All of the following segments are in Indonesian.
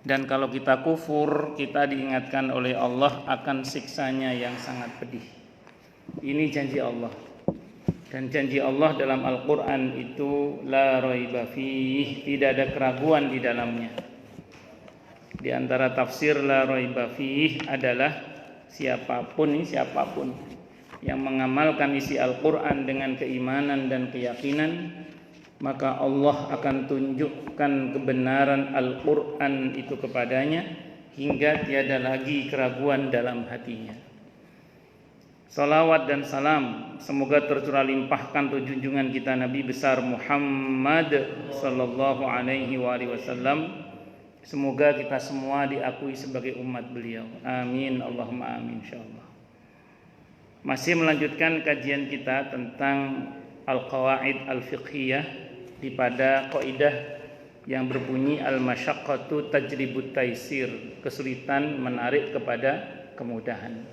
Dan kalau kita kufur, kita diingatkan oleh Allah akan siksanya yang sangat pedih. Ini janji Allah. Dan janji Allah dalam Al-Quran itu la raiba fih, tidak ada keraguan di dalamnya. Di antara tafsir la raiba fih adalah siapapun yang mengamalkan isi Al-Quran dengan keimanan dan keyakinan, maka Allah akan tunjukkan kebenaran Al-Quran itu kepadanya hingga tiada lagi keraguan dalam hatinya. Salawat dan salam semoga tercurah limpahkan untuk junjungan kita Nabi besar Muhammad sallallahu alaihi wasallam. Semoga kita semua diakui sebagai umat beliau. Amin, Allahumma amin, insyaallah. Masih melanjutkan kajian kita tentang al-qawaid al-fiqhiyah di pada kaidah yang berbunyi al-masyaqqatu tajribut taisir, kesulitan menarik kepada kemudahan.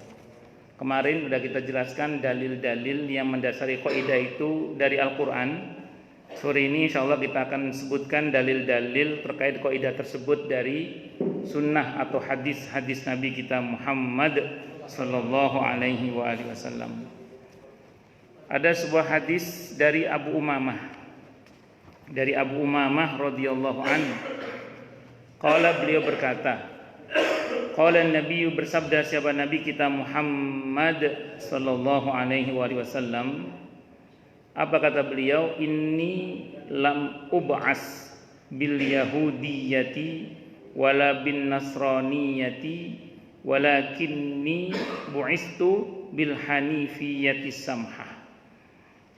Kemarin sudah kita jelaskan dalil-dalil yang mendasari kaidah itu dari Al-Quran. Sore ini insyaallah kita akan sebutkan dalil-dalil terkait kaidah tersebut dari sunnah atau hadis-hadis Nabi kita Muhammad sallallahu alaihi wasallam. Ada sebuah hadis dari Abu Umamah. Dari Abu Umamah radhiyallahu anhu. Beliau berkata, qala Nabi, bersabda siapa Nabi kita Muhammad sallallahu alaihi wasallam, apa kata beliau? Inni lam ub'as bil yahudiyyati wala bin nasraniyati walakinni bu'istu bil hanifiyyati samhah.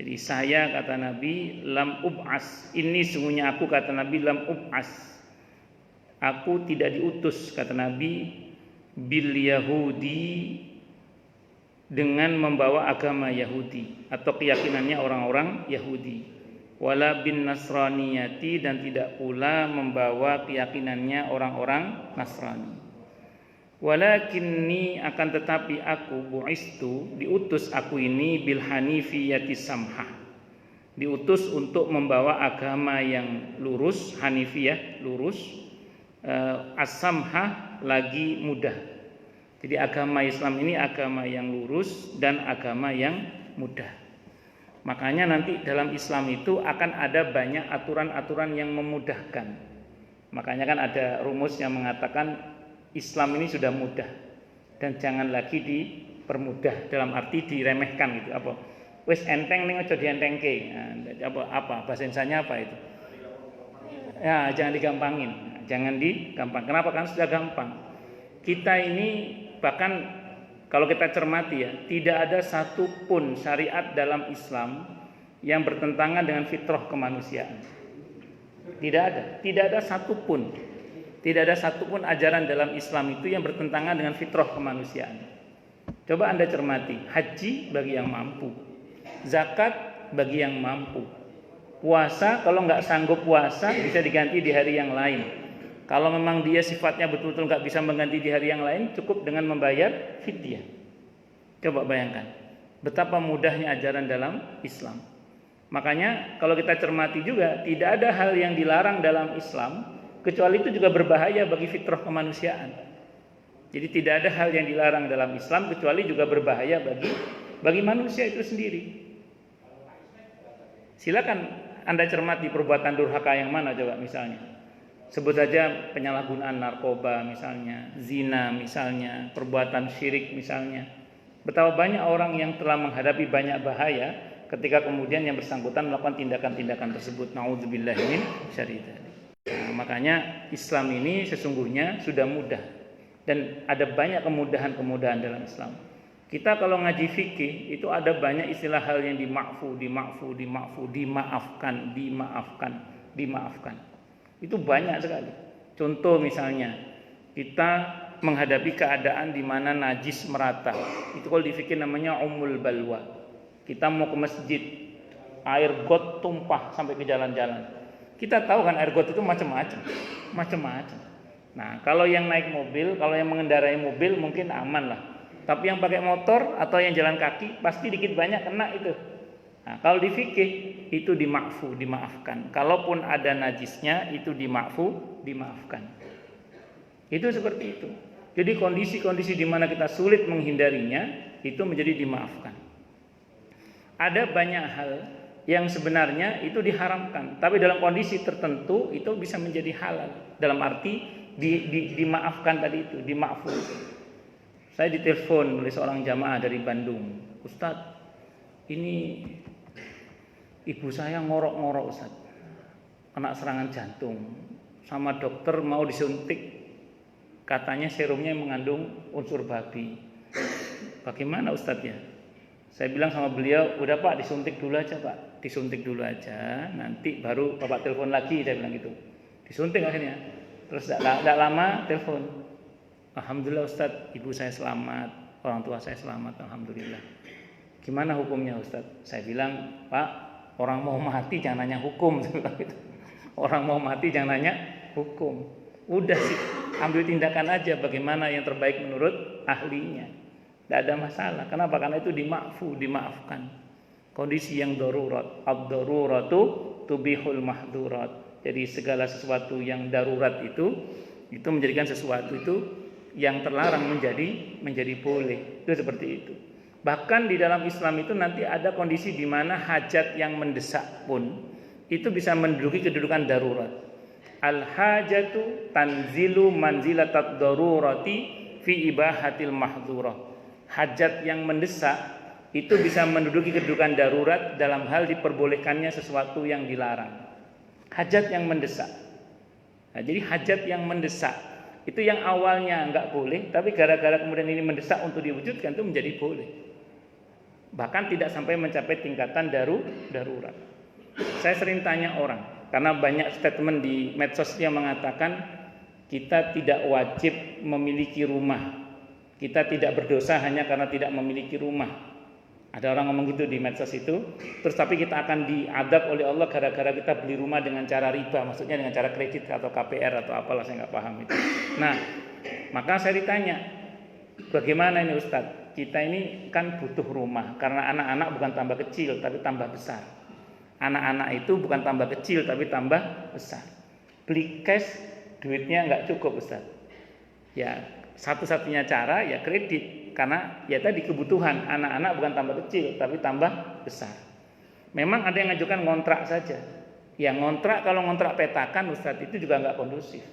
Jadi saya, kata Nabi, lam ub'as, ini sungguhnya aku, kata Nabi, lam ub'as, aku tidak diutus, kata Nabi, bil yahudi, dengan membawa agama Yahudi atau keyakinannya orang-orang Yahudi, wala bin nasraniyati, dan tidak pula membawa keyakinannya orang-orang Nasrani. Walakinni, akan tetapi aku, bu'istu, diutus aku ini, bil hanifiyati samhah, diutus untuk membawa agama yang lurus, hanifiyah, lurus, as-samhah, lagi mudah. Jadi agama Islam ini agama yang lurus dan agama yang mudah. Makanya nanti dalam Islam itu akan ada banyak aturan-aturan yang memudahkan. Makanya kan ada rumus yang mengatakan Islam ini sudah mudah dan jangan lagi dipermudah, dalam arti diremehkan gitu. Apa? Wis enteng ning aja dientengke. Nah, apa bahasa Indonesianya apa itu? Ya, jangan digampangin. Jangan digampang. Kenapa? Kan sudah gampang. Kita ini bahkan kalau kita cermati ya, tidak ada satupun syariat dalam Islam yang bertentangan dengan fitrah kemanusiaan. Tidak ada satupun. Tidak ada satupun ajaran dalam Islam itu yang bertentangan dengan fitrah kemanusiaan. Coba Anda cermati, haji bagi yang mampu, zakat bagi yang mampu, puasa kalau nggak sanggup puasa bisa diganti di hari yang lain. Kalau memang dia sifatnya betul-betul nggak bisa mengganti di hari yang lain, cukup dengan membayar fidyah. Coba bayangkan betapa mudahnya ajaran dalam Islam. Makanya kalau kita cermati juga, tidak ada hal yang dilarang dalam Islam kecuali itu juga berbahaya bagi fitrah kemanusiaan. Jadi tidak ada hal yang dilarang dalam Islam kecuali juga berbahaya bagi manusia itu sendiri. Silakan Anda cermati perbuatan durhaka yang mana coba misalnya. Sebut saja penyalahgunaan narkoba misalnya, zina misalnya, perbuatan syirik misalnya. Betapa banyak orang yang telah menghadapi banyak bahaya ketika kemudian yang bersangkutan melakukan tindakan-tindakan tersebut. Nauzubillahi min syarri dzalik. Nah, makanya Islam ini sesungguhnya sudah mudah dan ada banyak kemudahan-kemudahan dalam Islam. Kita kalau ngaji fikih itu ada banyak istilah hal yang dimaafkan. Itu banyak sekali. Contoh misalnya, kita menghadapi keadaan di mana najis merata. Itu kalau di fikih namanya umul balwa. Kita mau ke masjid, air got tumpah sampai ke jalan-jalan. Kita tahu kan air got itu macam-macam. Nah, kalau yang naik mobil, kalau yang mengendarai mobil mungkin aman lah. Tapi yang pakai motor atau yang jalan kaki pasti dikit banyak kena itu. Nah, kalau di fikih itu dimaafkan. Kalaupun ada najisnya itu dimaafkan. Itu seperti itu. Jadi kondisi-kondisi di mana kita sulit menghindarinya itu menjadi dimaafkan. Ada banyak hal yang sebenarnya itu diharamkan, tapi dalam kondisi tertentu itu bisa menjadi halal. Dalam arti dimaafkan tadi itu, dimaafkan. Saya ditelepon oleh seorang jamaah dari Bandung, Ustadz, ini ibu saya ngorok-ngorok Ustadz, kena serangan jantung, sama dokter mau disuntik, katanya serumnya mengandung unsur babi. Bagaimana Ustadz ya? Saya bilang sama beliau, udah Pak disuntik dulu aja Pak, disuntik dulu aja, nanti baru Bapak telepon lagi, saya bilang gitu. Disuntik akhirnya, terus tidak lama telepon, alhamdulillah Ustadz, ibu saya selamat, orang tua saya selamat, alhamdulillah. Gimana hukumnya Ustadz? Saya bilang, Pak, orang mau mati jangan nanya hukum, saya bilang gitu. Orang mau mati jangan nanya hukum. Udah sih, ambil tindakan aja bagaimana yang terbaik menurut ahlinya. Tidak ada masalah. Kenapa? Karena itu dimaafkan. Kondisi yang darurat. Ad-daruratu tubihul mahdurat. Jadi segala sesuatu yang darurat itu menjadikan sesuatu itu yang terlarang menjadi boleh. Itu seperti itu. Bahkan di dalam Islam itu nanti ada kondisi di mana hajat yang mendesak pun itu bisa menduduki kedudukan darurat. Al-hajatu tanzilu manzilatat darurati fi ibahatil mahdurah. Hajat yang mendesak itu bisa menduduki kedudukan darurat dalam hal diperbolehkannya sesuatu yang dilarang. Hajat yang mendesak. Nah, jadi hajat yang mendesak itu yang awalnya enggak boleh, tapi gara-gara kemudian ini mendesak untuk diwujudkan itu menjadi boleh. Bahkan tidak sampai mencapai tingkatan darurat. Saya sering tanya orang, karena banyak statement di medsos yang mengatakan kita tidak wajib memiliki rumah. Kita tidak berdosa hanya karena tidak memiliki rumah. Ada orang ngomong gitu di medsos itu. Terus tapi kita akan diadab oleh Allah gara-gara kita beli rumah dengan cara riba. Maksudnya dengan cara kredit atau KPR atau apalah, saya nggak paham itu. Nah, maka saya ditanya, bagaimana ini Ustadz? Kita ini kan butuh rumah. Karena anak-anak bukan tambah kecil tapi tambah besar. Anak-anak itu bukan tambah kecil tapi tambah besar. Beli cash duitnya nggak cukup Ustadz. Ya, satu-satunya cara ya kredit, karena ya tadi kebutuhan anak-anak bukan tambah kecil tapi tambah besar. Memang ada yang ngajukan ngontrak saja. Ya ngontrak, kalau ngontrak petakan Ustadz itu juga nggak kondusif.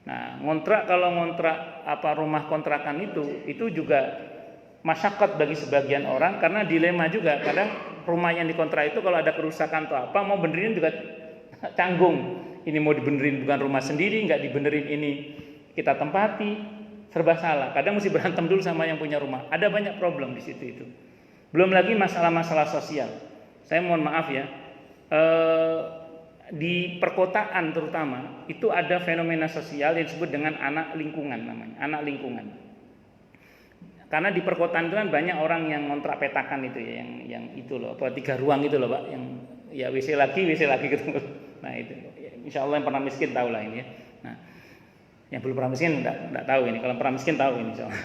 Nah ngontrak, kalau ngontrak rumah kontrakan itu juga masyakat bagi sebagian orang, karena dilema juga. Kadang rumah yang dikontrak itu kalau ada kerusakan atau apa mau benerin juga canggung. Ini mau dibenerin bukan rumah sendiri, nggak dibenerin ini kita tempati, serba salah. Kadang mesti berantem dulu sama yang punya rumah. Ada banyak problem di situ itu. Belum lagi masalah-masalah sosial. Saya mohon maaf ya, di perkotaan terutama itu ada fenomena sosial yang disebut dengan anak lingkungan namanya, anak lingkungan. Karena di perkotaan itu kan banyak orang yang ngontrak petakan itu ya, yang itu loh, 3 ruang itu loh Pak, yang ya WC lagi gitu. Nah itu, insya Allah yang pernah miskin tahu lah ini ya. Nah, yang belum pernah miskin enggak tahu ini. Kalau pernah miskin tahu ini soalnya.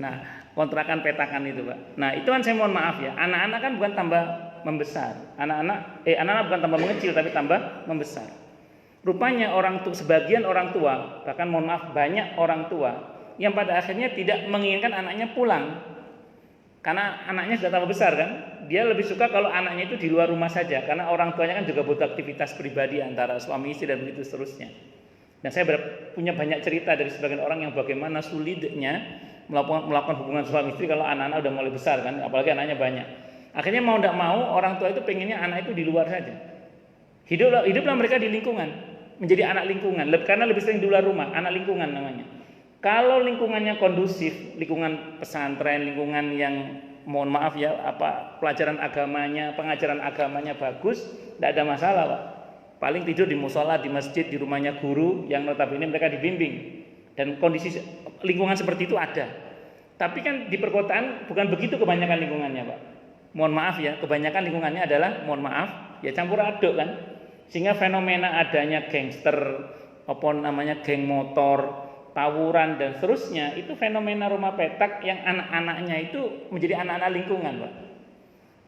Nah, kontrakan petakan itu, Pak. Nah, itu kan saya mohon maaf ya. Anak-anak kan bukan tambah membesar. Anak-anak bukan tambah mengecil tapi tambah membesar. Rupanya sebagian orang tua, bahkan mohon maaf banyak orang tua yang pada akhirnya tidak menginginkan anaknya pulang. Karena anaknya sudah tambah besar kan. Dia lebih suka kalau anaknya itu di luar rumah saja, karena orang tuanya kan juga butuh aktivitas pribadi antara suami istri dan begitu seterusnya. Dan saya punya banyak cerita dari sebagian orang yang bagaimana sulitnya melakukan hubungan suami istri kalau anak-anak udah mulai besar kan, apalagi anaknya banyak. Akhirnya mau tidak mau orang tua itu pengennya anak itu di luar saja. Hiduplah mereka di lingkungan, menjadi anak lingkungan, karena lebih sering di luar rumah, anak lingkungan namanya. Kalau lingkungannya kondusif, lingkungan pesantren, lingkungan yang mohon maaf ya, pelajaran agamanya, pengajaran agamanya bagus, tidak ada masalah Pak. Paling tidur di musola, di masjid, di rumahnya guru yang notabene mereka dibimbing. Dan kondisi lingkungan seperti itu ada. Tapi kan di perkotaan bukan begitu kebanyakan lingkungannya Pak. Mohon maaf ya, kebanyakan lingkungannya adalah mohon maaf ya campur aduk kan. Sehingga fenomena adanya gangster, geng motor, tawuran dan seterusnya, itu fenomena rumah petak yang anak-anaknya itu menjadi anak-anak lingkungan Pak.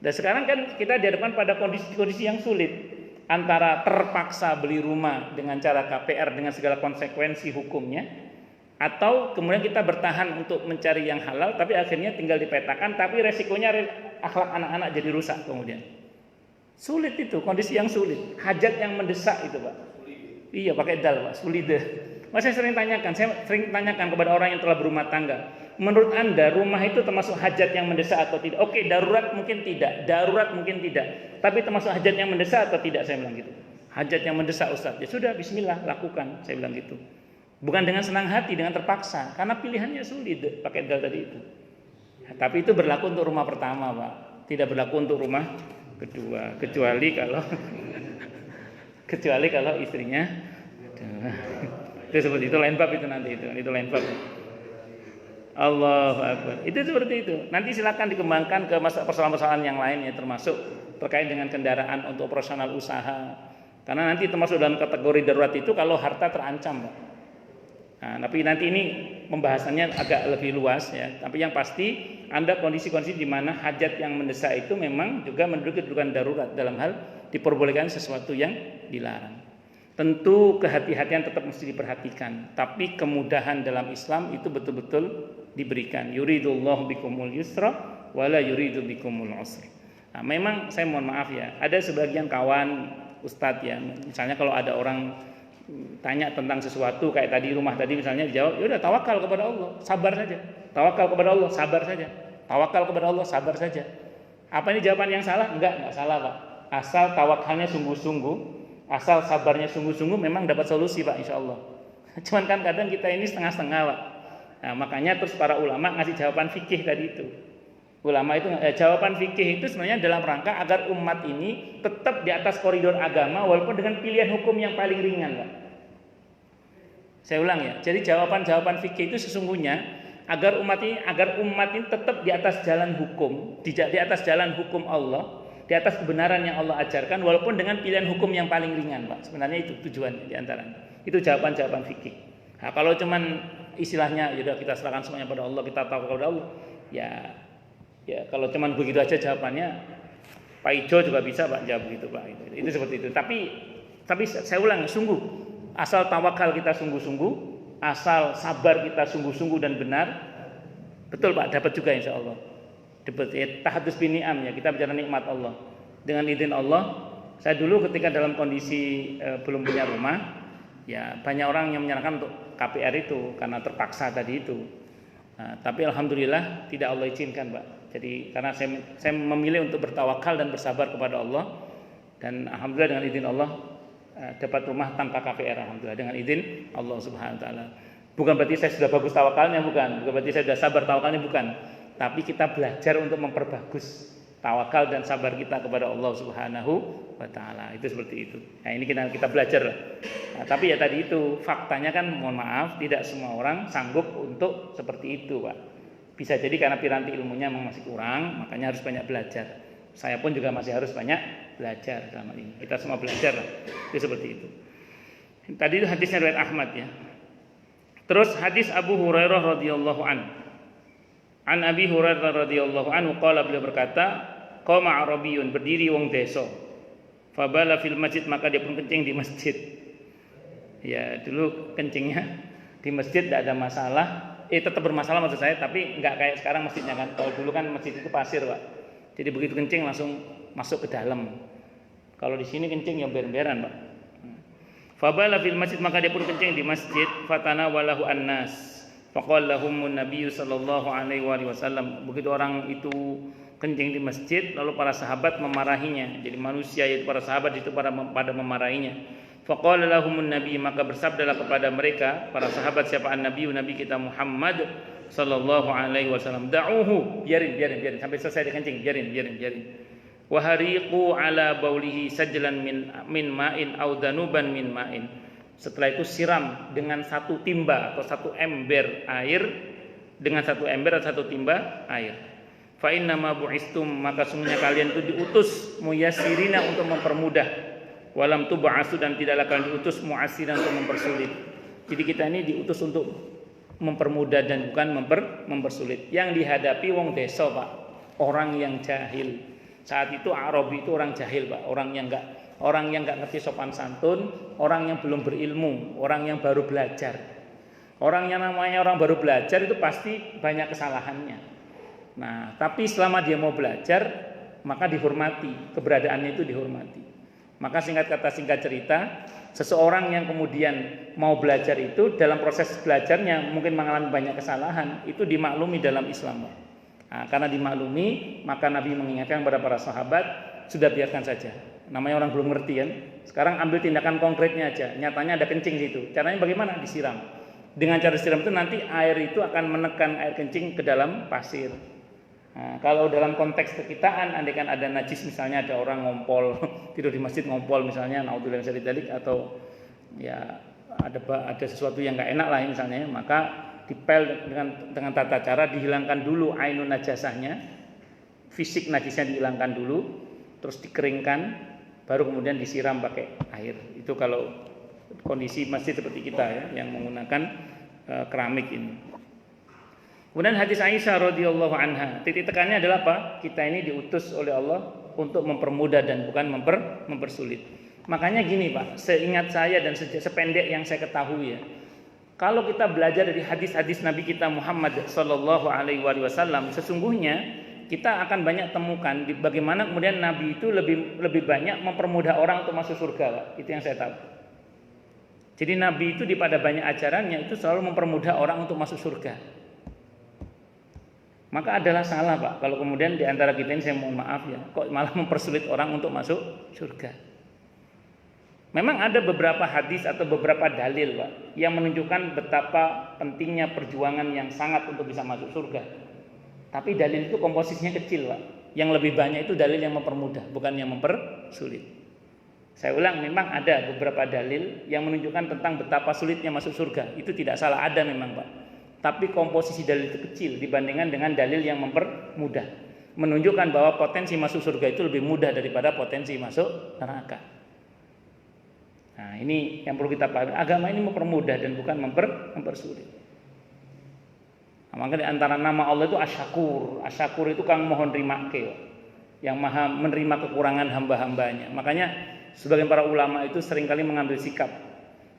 Dan sekarang kan kita dihadapkan pada kondisi-kondisi yang sulit. antara terpaksa beli rumah dengan cara KPR dengan segala konsekuensi hukumnya, atau kemudian kita bertahan untuk mencari yang halal tapi akhirnya tinggal dipetakan tapi resikonya akhlak anak-anak jadi rusak kemudian. Sulit itu, kondisi yang sulit, hajat yang mendesak itu Pak. Iya pakai dal Pak, sulide. Saya sering tanyakan kepada orang yang telah berumah tangga, menurut Anda rumah itu termasuk hajat yang mendesak atau tidak? Oke, darurat mungkin tidak, tapi termasuk hajat yang mendesak atau tidak? Saya bilang gitu. Hajat yang mendesak Ustaz. Ya sudah, bismillah, lakukan, saya bilang gitu. Bukan dengan senang hati, dengan terpaksa, karena pilihannya sulit pakai dal tadi itu. Tapi itu berlaku untuk rumah pertama Pak, tidak berlaku untuk rumah kedua, kecuali kalau istrinya itu seperti itu, lain bab itu nanti itu lain bab. Allahu Akbar. Itu seperti itu. Nanti silakan dikembangkan ke persoalan-persoalan yang lainnya, termasuk terkait dengan kendaraan untuk operasional usaha. Karena nanti termasuk dalam kategori darurat itu kalau harta terancam, Pak. Nah, tapi nanti ini pembahasannya agak lebih luas ya. Tapi yang pasti ada kondisi-kondisi di mana hajat yang mendesak itu memang juga menduduki kedudukan darurat dalam hal diperbolehkan sesuatu yang dilarang. Tentu kehati-hatian tetap mesti diperhatikan, tapi kemudahan dalam Islam itu betul-betul diberikan. Yuridullahu bikumul yusra wala yuridu bikumul usra. Nah, memang saya mohon maaf ya, ada sebagian kawan ustadz ya, misalnya kalau ada orang tanya tentang sesuatu kayak tadi rumah tadi misalnya dijawab, ya udah tawakal kepada Allah, sabar saja. Tawakal kepada Allah, sabar saja. Tawakal kepada Allah, sabar saja. Apa ini jawaban yang salah? Enggak salah, Pak. Asal tawakalnya sungguh-sungguh, asal sabarnya sungguh-sungguh memang dapat solusi, Pak, insyaallah. Cuman kan kadang kita ini setengah-setengah, Pak. Nah, makanya terus para ulama ngasih jawaban fikih tadi itu. Ulama itu jawaban fikih itu sebenarnya dalam rangka agar umat ini tetap di atas koridor agama walaupun dengan pilihan hukum yang paling ringan, Pak. Saya ulang ya. Jadi jawaban-jawaban fikih itu sesungguhnya agar umat ini tetap di atas jalan hukum, di atas jalan hukum Allah, di atas kebenaran yang Allah ajarkan walaupun dengan pilihan hukum yang paling ringan, Pak. Sebenarnya itu tujuannya di antaranya. Itu jawaban-jawaban fikih. Nah, kalau cuman istilahnya ya udah kita serahkan semuanya pada Allah, kita tahu kepada Allah, ya kalau cuman begitu aja jawabannya, Pak Ijo juga bisa Pak jawab begitu Pak. Itu seperti itu. Tapi saya ulang, sungguh asal tawakal kita sungguh-sungguh, asal sabar kita sungguh-sungguh dan benar, betul Pak, dapat juga insya Allah. Dapat tahadus bin ni'am ya, kita bicara nikmat Allah. Dengan izin Allah, saya dulu ketika dalam kondisi belum punya rumah, ya banyak orang yang menyarankan untuk KPR itu karena terpaksa tadi itu. Nah, tapi alhamdulillah tidak Allah izinkan Pak. Jadi karena saya memilih untuk bertawakal dan bersabar kepada Allah, dan alhamdulillah dengan izin Allah dapat rumah tanpa KPR, alhamdulillah dengan izin Allah Subhanahu wa taala. Bukan berarti saya sudah bagus tawakalnya, bukan berarti saya sudah sabar tawakalnya, bukan. Tapi kita belajar untuk memperbagus tawakal dan sabar kita kepada Allah Subhanahu wa taala. Itu seperti itu. Nah, ini kita belajar. Nah, tapi ya tadi itu faktanya kan mohon maaf tidak semua orang sanggup untuk seperti itu, Pak. Bisa jadi karena piranti ilmunya memang masih kurang, makanya harus banyak belajar. Saya pun juga masih harus banyak belajar selama ini. Kita semua belajar. Itu seperti itu. Tadi itu hadisnya riwayat Ahmad ya. Terus hadis Abu Hurairah radhiyallahu anhu. An Abi Hurairah radhiyallahu anhu qala, beliau berkata, qama Arabiyun, berdiri wong desa. Fabala fil masjid, maka dia pun kencing di masjid. Ya, dulu kencingnya di masjid tidak ada masalah. Tetap bermasalah maksud saya, tapi enggak kayak sekarang masjidnya kan. Kalau dulu kan masjid itu pasir, Pak. Jadi begitu kencing langsung masuk ke dalam. Kalau di sini kencing ya ber-beran, Pak. Fabala fil masjid, maka dia pun kencing di masjid. Fatana walahu annas. Faqala lahumun nabiyyu sallallahu alaihi wasallam. Begitu orang itu kencing di masjid, lalu para sahabat memarahinya. Jadi manusia yaitu para sahabat itu pada memarahinya. Faqala lahumun nabi, maka bersabdalah kepada mereka para sahabat, siapa an-nabi, nabi kita Muhammad sallallahu alaihi wasallam, da'uhu, biarin sampai selesai dia kencing, biarin. Wa hariqu ala baulihi sajlan min ma'in aw danuban min ma'in. Setelah itu siram dengan satu timba atau satu ember air, dengan satu ember atau satu timba air. Fa inna ma bu'istum, maka sungguhnya kalian itu diutus muyassirina untuk mempermudah. Walam tub'asu, dan tidaklah kalian diutus mu'assiran untuk mempersulit. Jadi kita ini diutus untuk mempermudah dan bukan mempersulit. Yang dihadapi wong desa, Pak, orang yang jahil. Saat itu Arabi itu orang jahil, Pak, orang yang orang yang nggak ngerti sopan santun, orang yang belum berilmu, orang yang baru belajar. Orang yang namanya orang baru belajar itu pasti banyak kesalahannya. Nah, tapi selama dia mau belajar, maka dihormati, keberadaannya itu dihormati. Maka singkat kata singkat cerita, seseorang yang kemudian mau belajar itu dalam proses belajarnya mungkin mengalami banyak kesalahan, itu dimaklumi dalam Islam. Nah, karena dimaklumi, maka Nabi mengingatkan kepada para sahabat, sudah biarkan saja. Namanya orang belum ngerti kan. Sekarang ambil tindakan konkretnya aja. Nyatanya ada kencing situ. Caranya bagaimana? Disiram. Dengan cara disiram itu nanti air itu akan menekan air kencing ke dalam pasir. Nah, kalau dalam konteks kekitaan, andaikan ada najis misalnya ada orang ngompol tidur di masjid ngompol misalnya, naudzubillah min dzalik, atau ya ada sesuatu yang nggak enak lah misalnya, maka dipel dengan tata cara dihilangkan dulu ainun najasahnya, fisik najisnya dihilangkan dulu, terus dikeringkan, baru kemudian disiram pakai air. Itu kalau kondisi masjid seperti kita ya, yang menggunakan keramik ini. Kemudian hadis Aisyah radhiyallahu anha, titik tekannya adalah apa? Kita ini diutus oleh Allah untuk mempermudah dan bukan mempersulit. Makanya gini Pak, seingat saya dan sependek yang saya ketahui ya, kalau kita belajar dari hadis-hadis Nabi kita Muhammad sallallahu alaihi wasallam, sesungguhnya kita akan banyak temukan di bagaimana kemudian Nabi itu lebih banyak mempermudah orang untuk masuk surga, Pak. Itu yang saya tahu. Jadi Nabi itu pada banyak ajarannya itu selalu mempermudah orang untuk masuk surga. Maka adalah salah Pak kalau kemudian di antara kita ini, saya mohon maaf ya, kok malah mempersulit orang untuk masuk surga. Memang ada beberapa hadis atau beberapa dalil Pak yang menunjukkan betapa pentingnya perjuangan yang sangat untuk bisa masuk surga. Tapi dalil itu komposisinya kecil Pak. Yang lebih banyak itu dalil yang mempermudah, bukan yang mempersulit. Saya ulang, memang ada beberapa dalil yang menunjukkan tentang betapa sulitnya masuk surga. Itu tidak salah, ada memang Pak. Tapi komposisi dalil itu kecil dibandingkan dengan dalil yang mempermudah, menunjukkan bahwa potensi masuk surga itu lebih mudah daripada potensi masuk neraka. Nah, ini yang perlu kita pahami. Agama ini mempermudah dan bukan mempersulit. Nah, maka di antara nama Allah itu Asy-Syakur. Asy-Syakur itu kang mohon rimake, yang maha menerima kekurangan hamba-hambanya. Makanya sebagian para ulama itu seringkali mengambil sikap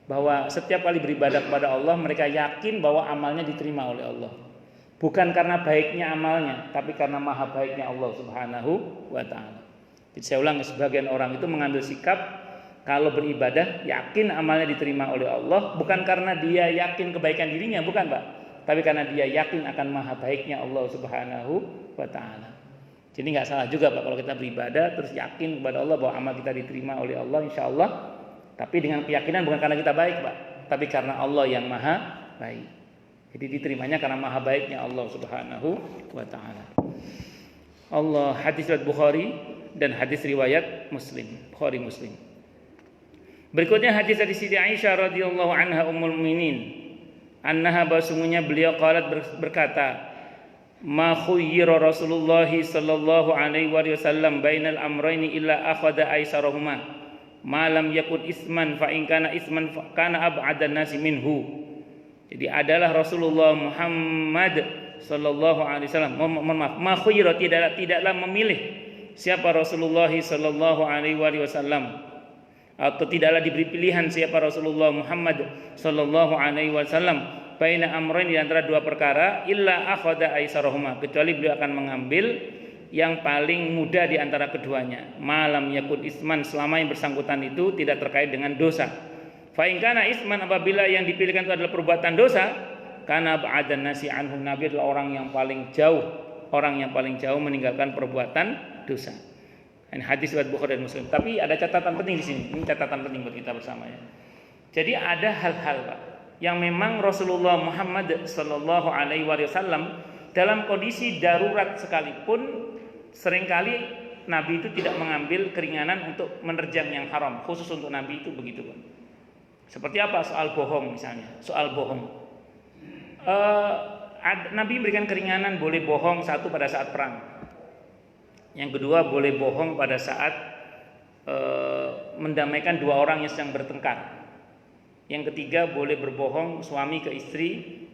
bahwa setiap kali beribadah kepada Allah, mereka yakin bahwa amalnya diterima oleh Allah. Bukan karena baiknya amalnya, tapi karena maha baiknya Allah Subhanahu wa ta'ala. Jadi saya ulang, sebagian orang itu mengambil sikap kalau beribadah yakin amalnya diterima oleh Allah, bukan karena dia yakin kebaikan dirinya, bukan Pak, tapi karena dia yakin akan maha baiknya Allah Subhanahu wa ta'ala. Jadi nggak salah juga Pak kalau kita beribadah terus yakin kepada Allah bahwa amal kita diterima oleh Allah insya Allah. Tapi dengan keyakinan bukan karena kita baik Pak, tapi karena Allah yang maha baik. Jadi diterimanya karena maha baiknya Allah Subhanahu wa ta'ala. Allah, hadis riwayat Bukhari dan hadis riwayat Muslim, Bukhari Muslim. Berikutnya hadis dari Siti Aisyah radhiyallahu anha ummul mukminin, annaha basungnya beliau qalat berkata, ma khuyyira Rasulullah sallallahu alaihi wasallam bainal amrayni illa akhadha aisarahuma malam yakun isman fa in kana isman kana ab'adan nasi minhu. Jadi adalah Rasulullah Muhammad sallallahu alaihi wasallam, ma khuyira, tidaklah memilih siapa Rasulullah sallallahu alaihi wasallam, atau tidaklah diberi pilihan siapa Rasulullah Muhammad sallallahu alaihi wasallam baina amrain, di antara dua perkara, illa akhadha aisarahuma, kecuali beliau akan mengambil yang paling mudah di antara keduanya. Malam yakun isman, selama yang bersangkutan itu tidak terkait dengan dosa. Fa in kana isman, apabila yang dipilihkan itu adalah perbuatan dosa, kana ba'adan nasi anhum, Nabi adalah orang yang paling jauh meninggalkan perbuatan dosa. Ini hadis riwayat Bukhari dan Muslim. Tapi ada catatan penting di sini. Ini catatan penting buat kita bersama ya. Jadi ada hal-hal Pak yang memang Rasulullah Muhammad sallallahu alaihi wasallam dalam kondisi darurat sekalipun seringkali Nabi itu tidak mengambil keringanan untuk menerjang yang haram. Khusus untuk Nabi itu begitu Pak. Seperti apa? Soal bohong misalnya. Soal bohong, Nabi berikan keringanan, boleh bohong satu pada saat perang. Yang kedua boleh bohong pada saat mendamaikan dua orang yang sedang bertengkar. Yang ketiga boleh berbohong suami ke istri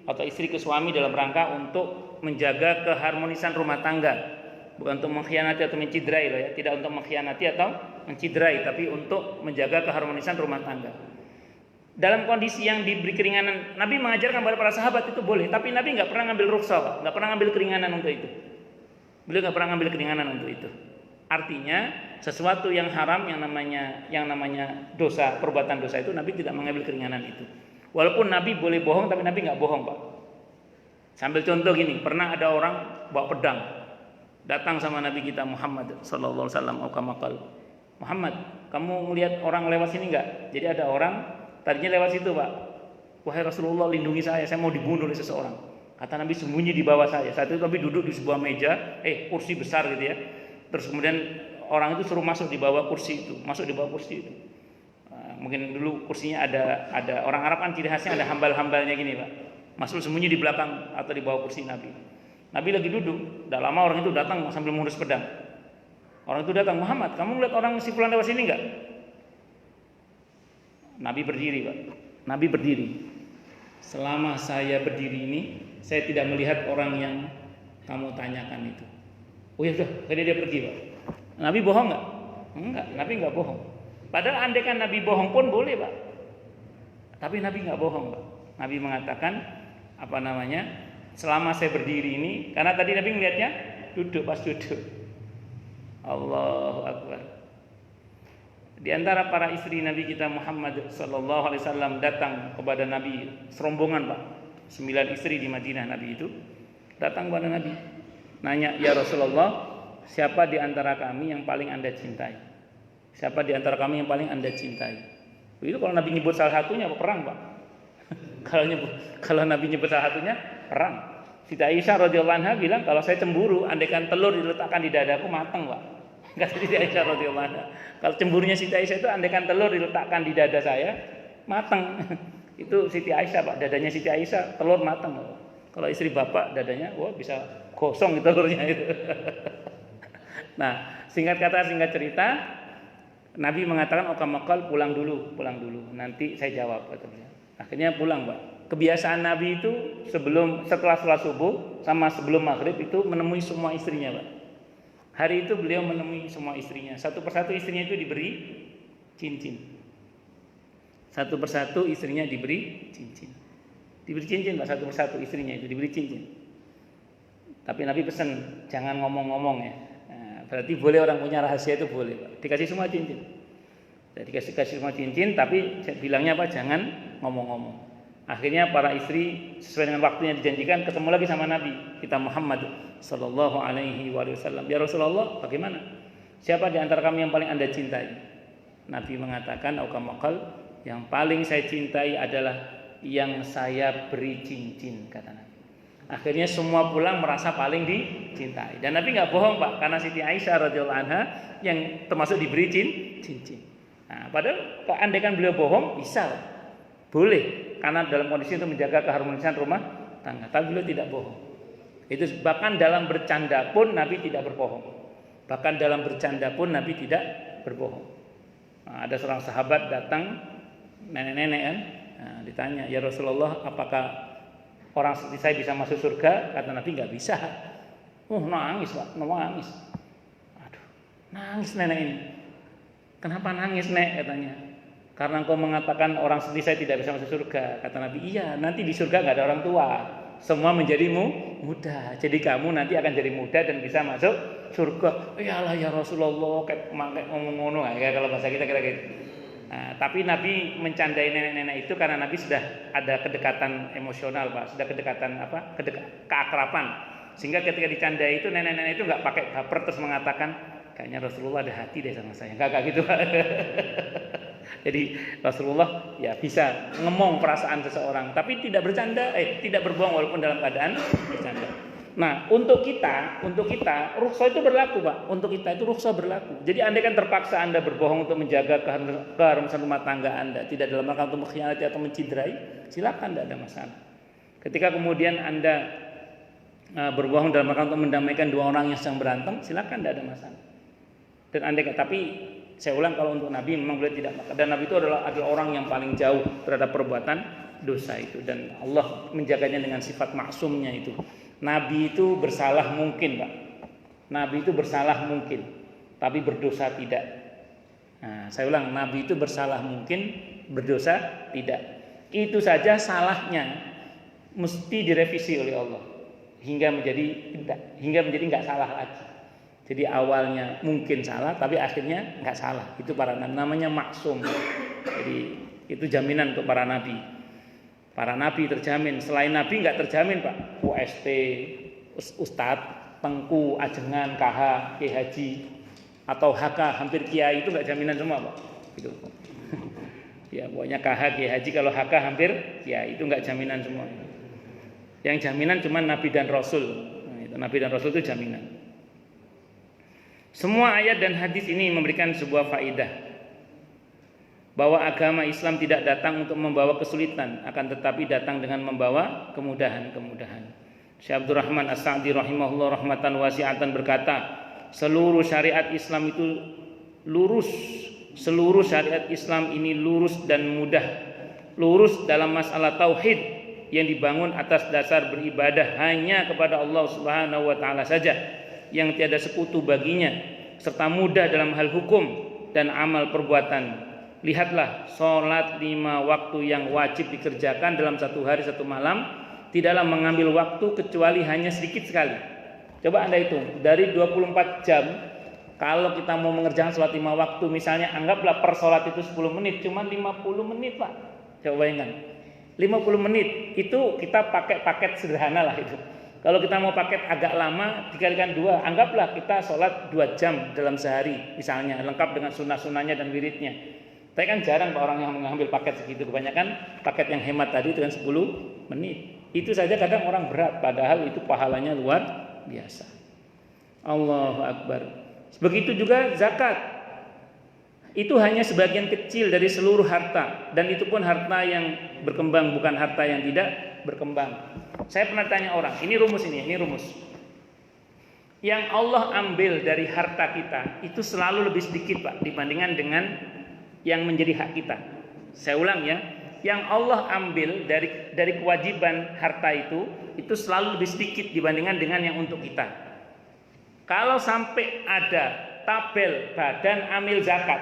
atau istri ke suami dalam rangka untuk menjaga keharmonisan rumah tangga. bukan untuk mengkhianati atau mencidrai loh ya, tidak untuk mengkhianati atau mencidrai, tapi untuk menjaga keharmonisan rumah tangga. Dalam kondisi yang diberi keringanan, Nabi mengajarkan kepada para sahabat itu boleh, tapi Nabi nggak pernah ngambil rukhsah, nggak pernah ngambil keringanan untuk itu. Beliau nggak pernah ngambil keringanan untuk itu. Artinya sesuatu yang haram, yang namanya dosa, perbuatan dosa itu Nabi tidak mengambil keringanan itu. Walaupun Nabi boleh bohong, tapi Nabi nggak bohong, Pak. Sambil contoh gini, pernah ada orang bawa pedang datang sama Nabi kita Muhammad sallallahu alaihi wasallam, Muhammad, kamu ngelihat orang lewat sini nggak? Jadi ada orang tadinya lewat situ, Pak. Wahai Rasulullah, lindungi saya mau dibunuh oleh seseorang. Kata Nabi, sembunyi di bawah saya. Saat itu Nabi duduk di sebuah meja, kursi besar gitu ya. Terus kemudian orang itu suruh masuk di bawah kursi itu, mungkin dulu kursinya ada orang Arab kan ciri khasnya ada hambal-hambalnya gini, Pak. Masuk sembunyi di belakang atau di bawah kursi Nabi. Nabi lagi duduk, udah lama orang itu datang sambil mengurus pedang. Orang itu datang, Muhammad, kamu ngeliat orang si fulan lewat sini enggak? Nabi berdiri, Pak. Nabi berdiri. Selama saya berdiri ini, saya tidak melihat orang yang kamu tanyakan itu. Oh ya sudah, tadi dia pergi, Pak. Nabi bohong enggak? Enggak, Nabi enggak bohong. Padahal andaikan Nabi bohong pun boleh, Pak. Tapi Nabi enggak bohong, Pak. Nabi mengatakan selama saya berdiri ini, karena tadi Nabi melihatnya duduk, pas duduk. Allahu Akbar. Di antara para istri Nabi kita Muhammad sallallahu alaihi wasallam datang kepada Nabi serombongan, Pak. 9 istri di Madinah Nabi itu datang kepada Nabi. Nanya, "Ya Rasulullah, siapa di antara kami yang paling Anda cintai? Siapa di antara kami yang paling Anda cintai?" Itu kalau Nabi nyebut salah satunya perang, Pak. Kalau Nabi nyebut salah satunya perang. Siti Aisyah radhiyallahu anha bilang, kalau saya cemburu, andaikan telur diletakkan di dadaku matang, Pak. Kata Siti Aisyah radhiyallahu anha. Kalau cemburunya Siti Aisyah itu andaikan telur diletakkan di dada saya matang. Itu Siti Aisyah, Pak. Dadanya Siti Aisyah telur matang, Pak. Kalau istri bapak dadanya, bisa kosong itu telurnya itu. Nah, singkat cerita, Nabi mengatakan, "Okamakal, pulang dulu. Nanti saya jawab," katanya. Akhirnya pulang, Pak. Kebiasaan Nabi itu setelah sholat subuh sama sebelum maghrib itu menemui semua istrinya, Pak. Hari itu beliau menemui semua istrinya. Satu persatu istrinya itu diberi cincin. Satu persatu istrinya diberi cincin. Diberi cincin, Pak. Satu persatu istrinya itu diberi cincin. Tapi Nabi pesan jangan ngomong-ngomong ya. Nah, berarti boleh orang punya rahasia itu boleh, Pak. Dikasih semua cincin. Jadi dikasih semua cincin, tapi bilangnya apa? Jangan ngomong-ngomong. Akhirnya para istri sesuai dengan waktu yang dijanjikan ketemu lagi sama Nabi kita Muhammad sallallahu alaihi wasallam. "Ya Rasulullah, bagaimana? Siapa di antara kami yang paling Anda cintai?" Nabi mengatakan, "Aukamakal, yang paling saya cintai adalah yang saya beri cincin," kata Nabi. Akhirnya semua pulang merasa paling dicintai. Dan Nabi nggak bohong, Pak, karena Siti Aisyah radhiyallahu anha yang termasuk diberi cincin. Nah, padahal andaikan beliau bohong bisa, boleh, karena dalam kondisi itu menjaga keharmonisan rumah tangga. Tapi beliau tidak bohong. Itu bahkan dalam bercanda pun Nabi tidak berbohong. Nah, ada seorang sahabat datang, nenek-nenek kan, ditanya, "Ya Rasulullah, apakah orang seperti saya bisa masuk surga?" Kata Nabi, "Nggak bisa." Nangis, Pak, nangis. Aduh, nangis nenek ini. "Kenapa nangis, Nek?" katanya. "Karena engkau mengatakan orang seperti saya tidak bisa masuk surga." Kata Nabi, "Iya, nanti di surga nggak ada orang tua, semua menjadi muda. Jadi kamu nanti akan jadi muda dan bisa masuk surga." "Iyalah ya Rasulullah," kayak ngomong-ngomong kayak kalau bahasa kita kira gitu. Nah, tapi Nabi mencandai nenek-nenek itu karena Nabi sudah ada kedekatan emosional, Pak, sudah kedekatan keakraban. Sehingga ketika dicandai itu nenek-nenek itu nggak pakai baper terus mengatakan, "Kayaknya Rasulullah ada hati deh sama saya." Enggak gitu, Pak. Jadi Rasulullah ya bisa ngemong perasaan seseorang, tapi tidak berbohong walaupun dalam keadaan bercanda. Nah, untuk kita rukhsah itu berlaku, Pak. Untuk kita itu rukhsah berlaku. Jadi andaikan terpaksa Anda berbohong untuk menjaga keharmonisan rumah tangga Anda, tidak dalam rangka untuk mengkhianati atau mencidrai, silakan, tidak ada masalah. Ketika kemudian Anda berbohong dalam rangka untuk mendamaikan dua orang yang sedang berantem, silakan, tidak ada masalah. Dan andaikan, tapi saya ulang, kalau untuk Nabi memang beliau tidak, dan Nabi itu adalah orang yang paling jauh terhadap perbuatan dosa itu, dan Allah menjaganya dengan sifat maksumnya itu. Nabi itu bersalah mungkin, Pak. Nabi itu bersalah mungkin, tapi berdosa tidak. Nah, saya ulang, Nabi itu bersalah mungkin, berdosa tidak. Itu saja salahnya mesti direvisi oleh Allah hingga menjadi nggak salah lagi. Jadi awalnya mungkin salah, tapi akhirnya nggak salah. Itu para nabi, namanya maksum. Jadi itu jaminan untuk para nabi. Para nabi terjamin. Selain nabi nggak terjamin, Pak. UST, Ustadz, Tengku, Ajengan, KH, Kiai Haji, atau HK, hampir Kiai itu nggak jaminan semua, Pak. Gitu. Ya pokoknya KH, Kiai Haji, kalau HK hampir Kiai itu nggak jaminan semua. Yang jaminan cuma Nabi dan Rasul. Nah, itu Nabi dan Rasul itu jaminan. Semua ayat dan hadis ini memberikan sebuah faidah bahwa agama Islam tidak datang untuk membawa kesulitan, akan tetapi datang dengan membawa kemudahan-kemudahan. Syekh Abdul Rahman As-Sa'di rahimahullah rahmatan wasi'atan berkata, seluruh syariat Islam itu lurus. Seluruh syariat Islam ini lurus dan mudah. Lurus dalam masalah tauhid yang dibangun atas dasar beribadah hanya kepada Allah Subhanahu wa taala saja yang tiada sekutu baginya, serta mudah dalam hal hukum dan amal perbuatan. Lihatlah, sholat 5 waktu yang wajib dikerjakan dalam 1 hari 1 malam tidaklah mengambil waktu kecuali hanya sedikit sekali. Coba Anda hitung, dari 24 jam kalau kita mau mengerjakan sholat 5 waktu, misalnya anggaplah per sholat itu 10 menit, cuma 50 menit Pak. Coba bayangkan, 50 menit itu kita pakai paket sederhana lah itu. Kalau kita mau paket agak lama dikalikan 2, anggaplah kita sholat 2 jam dalam sehari misalnya, lengkap dengan sunnah-sunnahnya dan wiridnya. Tapi kan jarang Pak orang yang mengambil paket segitu, kebanyakan paket yang hemat tadi dengan 10 menit. Itu saja kadang orang berat, padahal itu pahalanya luar biasa. Allahu Akbar. Begitu juga zakat. Itu hanya sebagian kecil dari seluruh harta, dan itu pun harta yang berkembang, bukan harta yang tidak berkembang. Saya pernah tanya orang, ini rumus. Yang Allah ambil dari harta kita itu selalu lebih sedikit Pak dibandingkan dengan yang menjadi hak kita. Saya ulang ya, yang Allah ambil dari kewajiban harta itu selalu lebih sedikit dibandingkan dengan yang untuk kita. Kalau sampai ada tabel badan amil zakat,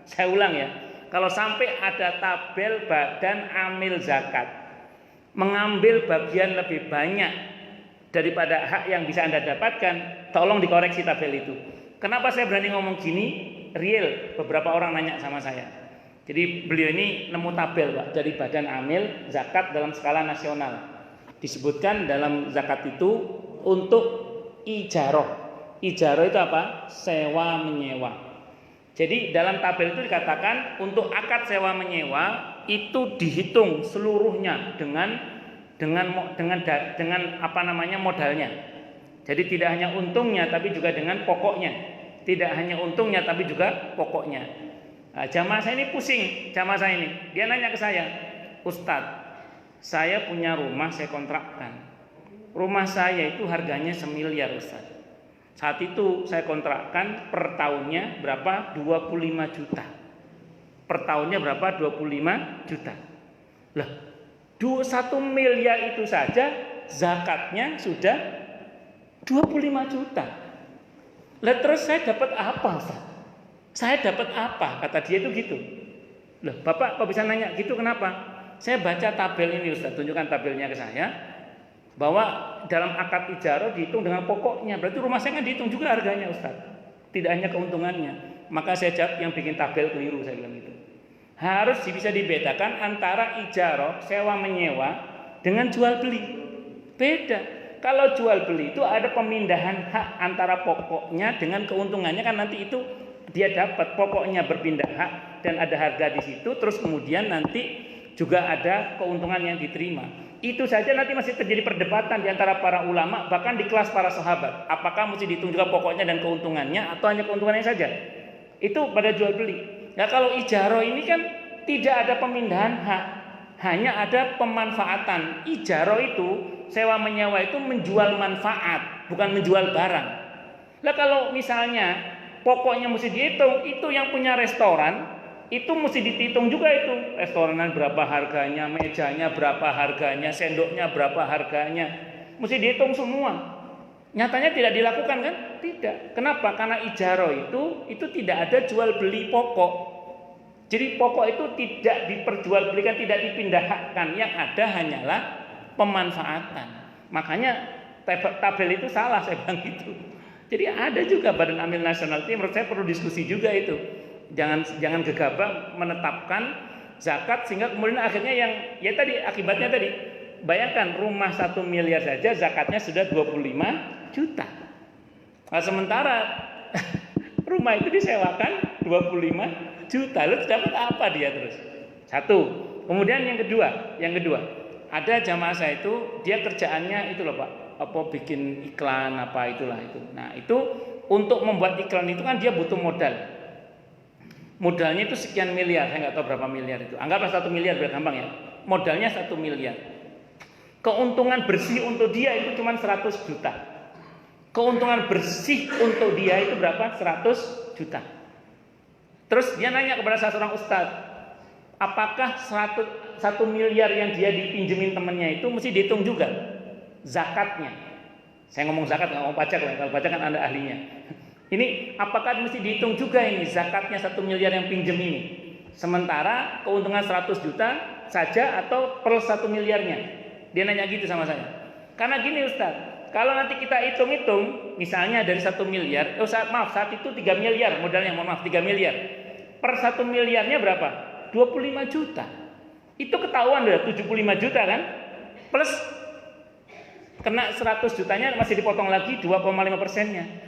saya ulang ya, kalau sampai ada tabel badan amil zakat mengambil bagian lebih banyak daripada hak yang bisa Anda dapatkan, tolong dikoreksi tabel itu. Kenapa saya berani ngomong gini? Real, beberapa orang nanya sama saya. Jadi beliau ini nemu tabel Pak dari badan amil zakat dalam skala nasional. Disebutkan dalam zakat itu untuk ijaroh. Ijaroh itu apa? Sewa menyewa. Jadi dalam tabel itu dikatakan untuk akad sewa menyewa itu dihitung seluruhnya dengan apa namanya modalnya. Jadi tidak hanya untungnya tapi juga dengan pokoknya. Tidak hanya untungnya tapi juga pokoknya. Nah, jamaah saya ini pusing, jamaah saya ini. Dia nanya ke saya, Ustadz, saya punya rumah saya kontrakkan. Rumah saya itu harganya 1 miliar Ustadz. Saat itu saya kontrakkan per tahunnya berapa? 25 juta. Per tahunnya berapa? 25 juta. Lah, 1 miliar itu saja zakatnya sudah 25 juta. Lah terus saya dapat apa, Ustaz? Saya dapat apa? Kata dia itu gitu. Lah, Bapak kok bisa nanya gitu kenapa? Saya baca tabel ini Ustaz, tunjukkan tabelnya ke saya. Bahwa dalam akad ijarah dihitung dengan pokoknya. Berarti rumah saya kan dihitung juga harganya Ustaz. Tidak hanya keuntungannya. Maka saya jawab yang bikin tabel keliru, saya bilang gitu. Harus bisa dibedakan antara ijarah, sewa menyewa dengan jual beli. Beda. Kalau jual beli itu ada pemindahan hak antara pokoknya dengan keuntungannya, kan nanti itu dia dapat pokoknya berpindah hak dan ada harga di situ, terus kemudian nanti juga ada keuntungan yang diterima. Itu saja nanti masih terjadi perdebatan di antara para ulama, bahkan di kelas para sahabat. Apakah mesti dihitung juga pokoknya dan keuntungannya atau hanya keuntungannya saja? Itu pada jual beli. Nah kalau ijarah ini kan tidak ada pemindahan hak, hanya ada pemanfaatan. Ijarah itu, sewa menyewa itu menjual manfaat, bukan menjual barang. Nah kalau misalnya pokoknya mesti dihitung, itu yang punya restoran itu mesti dihitung juga itu. Restoranan berapa harganya, mejanya berapa harganya, sendoknya berapa harganya. Mesti dihitung semua. Nyatanya tidak dilakukan kan? Tidak. Kenapa? Karena ijarah itu tidak ada jual beli pokok. Jadi pokok itu tidak diperjualbelikan, tidak dipindahkan. Yang ada hanyalah pemanfaatan. Makanya tabel itu salah, saya bilang gitu. Jadi ada juga Badan Amil Nasional itu, menurut saya perlu diskusi juga itu. Jangan gegabah menetapkan zakat sehingga kemudian akhirnya yang ya tadi akibatnya tadi, bayangkan rumah 1 miliar saja zakatnya sudah 25 juta. Nah, sementara rumah itu disewakan 25 juta. Lalu dapat apa dia terus? Satu. Kemudian yang kedua, ada jamaah saya itu dia kerjaannya itu loh Pak, apa bikin iklan apa itulah itu. Nah, itu untuk membuat iklan itu kan dia butuh modal. Modalnya itu sekian miliar, saya nggak tahu berapa miliar itu. Anggaplah 1 miliar biar gampang ya. Modalnya 1 miliar. Keuntungan bersih untuk dia itu cuma 100 juta. Keuntungan bersih untuk dia itu berapa? 100 juta. Terus dia nanya kepada salah seorang ustadz, apakah 1 miliar yang dia dipinjemin temannya itu mesti dihitung juga zakatnya? Saya ngomong zakat, nggak ngomong pajak lah. Kalau pajak kan Anda ahlinya. Ini apakah mesti dihitung juga ini zakatnya 1 miliar yang pinjem ini? Sementara keuntungan 100 juta saja atau per 1 miliarnya? Dia nanya gitu sama saya. Karena gini Ustaz, kalau nanti kita hitung-hitung, misalnya dari 1 miliar, saat itu 3 miliar modalnya, 3 miliar. Per 1 miliarnya berapa? 25 juta. Itu ketahuan udah 75 juta kan? Plus kena 100 jutanya masih dipotong lagi 2,5%-nya.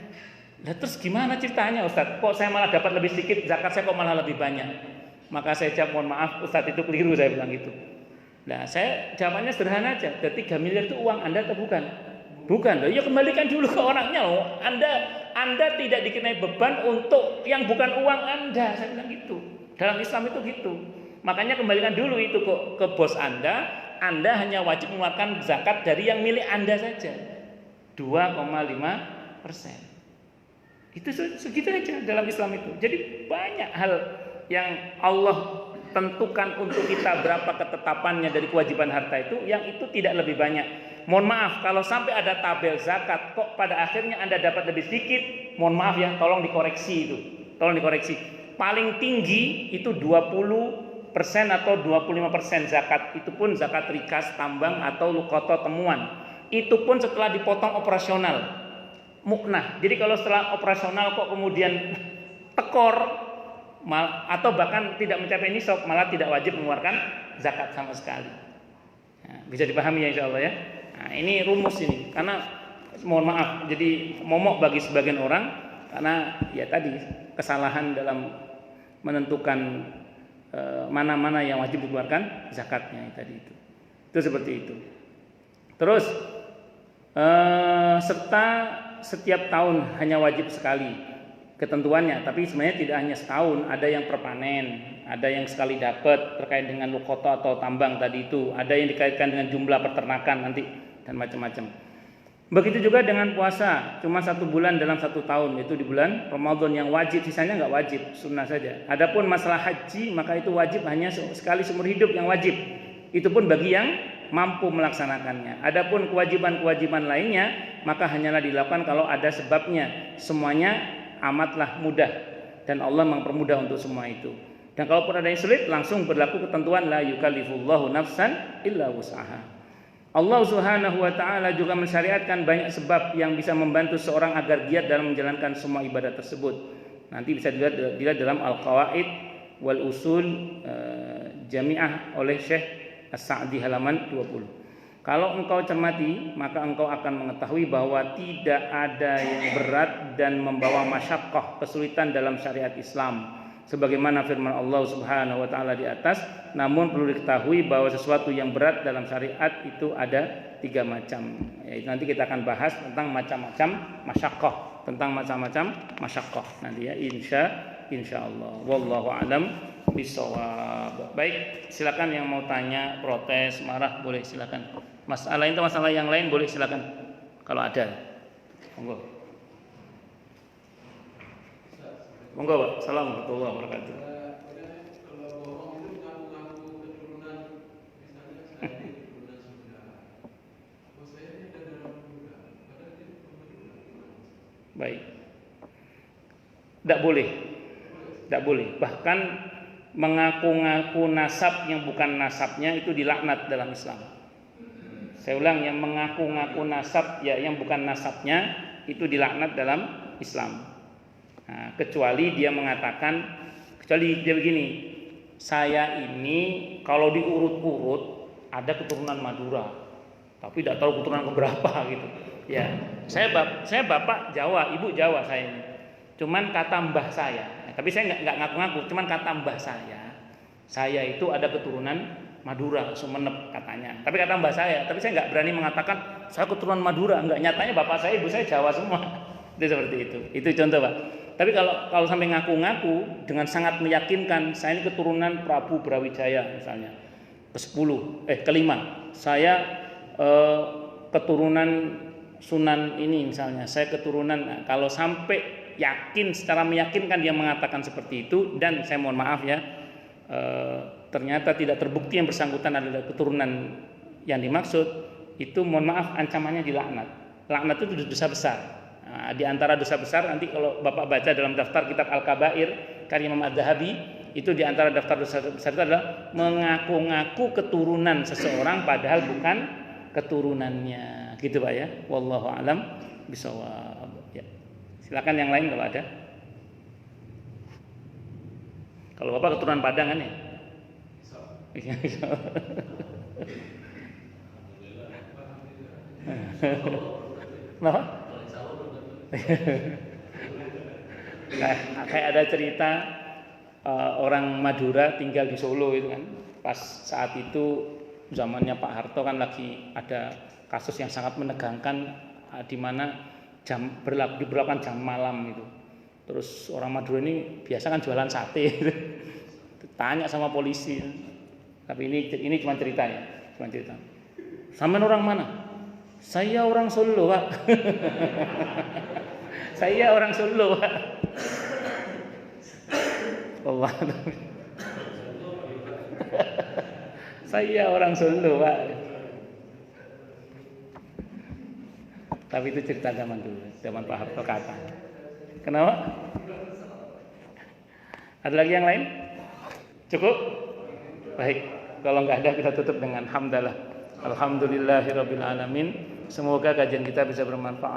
Lah terus gimana ceritanya Ustaz? Kok saya malah dapat lebih sedikit, zakat saya kok malah lebih banyak? Maka saya jawab, mohon maaf Ustaz itu keliru, saya bilang gitu. Nah, saya jawabannya sederhana aja. 3 miliar itu uang Anda atau bukan? Bukan. Ya kembalikan dulu ke orangnya loh. Anda tidak dikenai beban untuk yang bukan uang Anda. Saya bilang gitu. Dalam Islam itu gitu. Makanya kembalikan dulu itu ke bos Anda. Anda hanya wajib mengeluarkan zakat dari yang milik Anda saja. 2,5%. Itu segitu aja dalam Islam itu. Jadi banyak hal yang Allah tentukan untuk kita berapa ketetapannya dari kewajiban harta itu, yang itu tidak lebih banyak. Mohon maaf kalau sampai ada tabel zakat kok pada akhirnya Anda dapat lebih sedikit, mohon maaf ya, tolong dikoreksi itu. Tolong dikoreksi. Paling tinggi itu 20% atau 25% zakat. Itu pun zakat rikas, tambang atau lukoto temuan. Itu pun setelah dipotong operasional. Muknah. Jadi kalau setelah operasional kok kemudian tekor atau bahkan tidak mencapai nisab, malah tidak wajib mengeluarkan zakat sama sekali. Nah, bisa dipahami ya insyaallah ya. Nah, ini rumus ini. Karena mohon maaf, jadi momok bagi sebagian orang karena ya tadi kesalahan dalam menentukan mana-mana yang wajib dikeluarkan zakatnya tadi itu. Itu seperti itu. Terus serta setiap tahun hanya wajib sekali ketentuannya, tapi sebenarnya tidak hanya setahun, ada yang permanen, ada yang sekali dapat terkait dengan lukoto atau tambang tadi itu, ada yang dikaitkan dengan jumlah peternakan nanti dan macam-macam. Begitu juga dengan puasa, cuma 1 bulan dalam 1 tahun, yaitu di bulan Ramadan yang wajib, sisanya nggak wajib, sunnah saja. Adapun masalah haji, maka itu wajib hanya sekali seumur hidup yang wajib. Itu pun bagi yang mampu melaksanakannya. Adapun kewajiban-kewajiban lainnya, maka hanyalah dilakukan kalau ada sebabnya. Semuanya amatlah mudah dan Allah mempermudah untuk semua itu. Dan kalaupun ada yang sulit, langsung berlaku ketentuan la yukallifullahu nafsan illa wus'aha. Allah Subhanahu wa taala juga mensyariatkan banyak sebab yang bisa membantu seorang agar giat dalam menjalankan semua ibadah tersebut. Nanti bisa dilihat dalam Al-Qawaid wal Usul Jami'ah oleh Syekh As-Sa'di halaman 20. Kalau engkau cermati, maka engkau akan mengetahui bahwa tidak ada yang berat dan membawa masyaqqah, kesulitan dalam syariat Islam. Sebagaimana firman Allah Subhanahu wa taala di atas, namun perlu diketahui bahwa sesuatu yang berat dalam syariat itu ada 3 macam. Yaitu nanti kita akan bahas tentang macam-macam masyaqqah, tentang macam-macam masyaqqah nanti ya insyaallah. Wallahu a'lam bishawab. Baik, silakan yang mau tanya, protes, marah boleh silakan. Masalah itu masalah yang lain boleh silakan kalau ada. Monggo. Monggo, Pak. Assalamualaikum warahmatullahi wabarakatuh. Baik. Tidak boleh. Tidak boleh. Bahkan mengaku-ngaku nasab yang bukan nasabnya itu dilaknat dalam Islam. Saya ulang, yang mengaku-ngaku nasab ya yang bukan nasabnya itu dilaknat dalam Islam. Nah, kecuali dia begini, saya ini kalau diurut-urut ada keturunan Madura, tapi tidak tahu keturunan keberapa gitu. Ya, saya bapak Jawa, ibu Jawa saya ini. Cuman kata mbah saya, tapi saya nggak ngaku-ngaku, cuman kata mbah saya itu ada keturunan Madura, Sumenep katanya. Tapi kata mbah saya, tapi saya nggak berani mengatakan saya keturunan Madura, nggak, nyatanya bapak saya, ibu saya Jawa semua. Itu seperti itu. Itu contoh, Pak. Tapi kalau sampai ngaku-ngaku dengan sangat meyakinkan, saya ini keturunan Prabu Brawijaya misalnya, ke-5, saya keturunan Sunan ini misalnya, saya keturunan. Nah, kalau sampai yakin, secara meyakinkan dia mengatakan seperti itu, dan saya mohon maaf ya, ternyata tidak terbukti yang bersangkutan adalah keturunan yang dimaksud, itu mohon maaf ancamannya dilaknat. Laknat itu dosa besar. Nah, di antara dosa besar nanti kalau Bapak baca dalam daftar kitab Al-Kabair karya Imam Adz-Dzahabi, itu di antara daftar dosa besar itu adalah mengaku-ngaku keturunan seseorang padahal bukan keturunannya. Gitu Pak ya. Wallahu a'lam bishawab. Ya. Silakan yang lain kalau ada. Kalau Bapak keturunan Padang kan ya? Kenapa? Nah, kayak ada cerita orang Madura tinggal di Solo itu kan. Pas saat itu zamannya Pak Harto kan lagi ada kasus yang sangat menegangkan, di mana diberlakukan jam malam itu. Terus orang Madura ini biasa kan jualan sate gitu. Tanya sama polisi. Tapi ini cuma cerita ya, cuma cerita. Sampean orang mana? Saya orang Solo, Pak. Saya orang Solo, Pak. Allah. Saya orang Solo, Pak. Tapi itu cerita zaman dulu, zaman Pak Harto kata. Kenapa? Ada lagi yang lain? Cukup? Baik, kalau nggak ada kita tutup dengan hamdalah. Alhamdulillahirabbil alamin. Semoga kajian kita bisa bermanfaat.